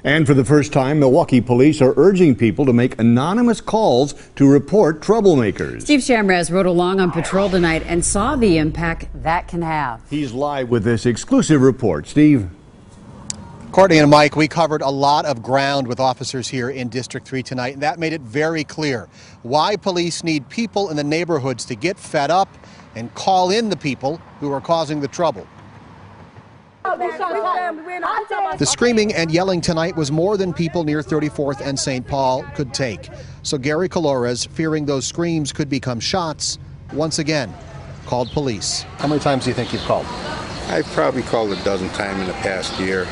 And for the first time, Milwaukee police are urging people to make anonymous calls to report troublemakers. Steve Shamraz rode along on patrol tonight and saw the impact that can have. He's live with this exclusive report. Steve. Courtney and Mike, we covered a lot of ground with officers here in District 3 tonight, and that made it very clear why police need people in the neighborhoods to get fed up and call in the people who are causing the trouble. The screaming and yelling tonight was more than people near 34th and St. Paul could take. So Gary Colorez, fearing those screams could become shots, once again called police. How many times do you think you've called? I've probably called a dozen times in the past year.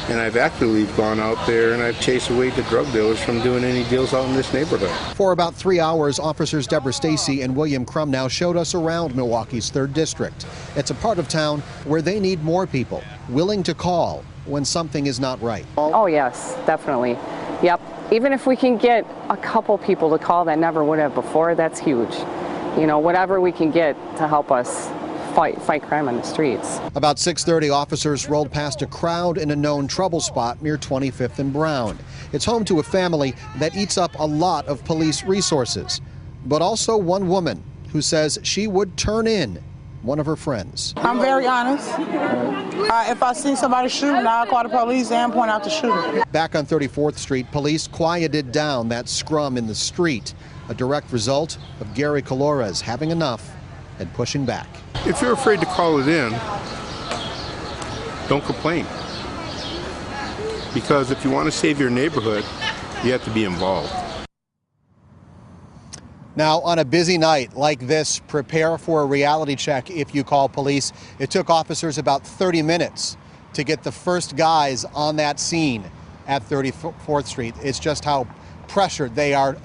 And I've actually gone out there and I've chased away the drug dealers from doing any deals out in this neighborhood. For about 3 hours, officers Deborah Stacy and William Crum now showed us around Milwaukee's 3rd District. It's a part of town where they need more people willing to call when something is not right. Oh yes, definitely. Yep. Even if we can get a couple people to call that never would have before, that's huge. You know, whatever we can get to help us fight crime on the streets. About 6:30, officers rolled past a crowd in a known trouble spot near 25th and Brown. It's home to a family that eats up a lot of police resources, but also one woman who says she would turn in one of her friends. I'm very honest. If I see somebody shooting, I'll call the police and point out the shooter. Back on 34th Street, police quieted down that scrum in the street, a direct result of Gary Colorez having enough and pushing back. If you're afraid to call it in, don't complain. Because if you want to save your neighborhood, you have to be involved. Now, on a busy night like this, prepare for a reality check if you call police. It took officers about 30 minutes to get the first guys on that scene at 34th Street. It's just how pressured they are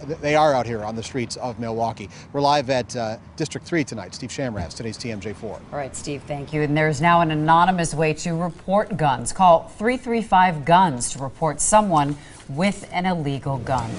out here on the streets of Milwaukee. We're live at District 3 tonight. Steve Shamraz, today's TMJ4. All right, Steve, thank you. And there's now an anonymous way to report guns. Call 335-GUNS to report someone with an illegal gun.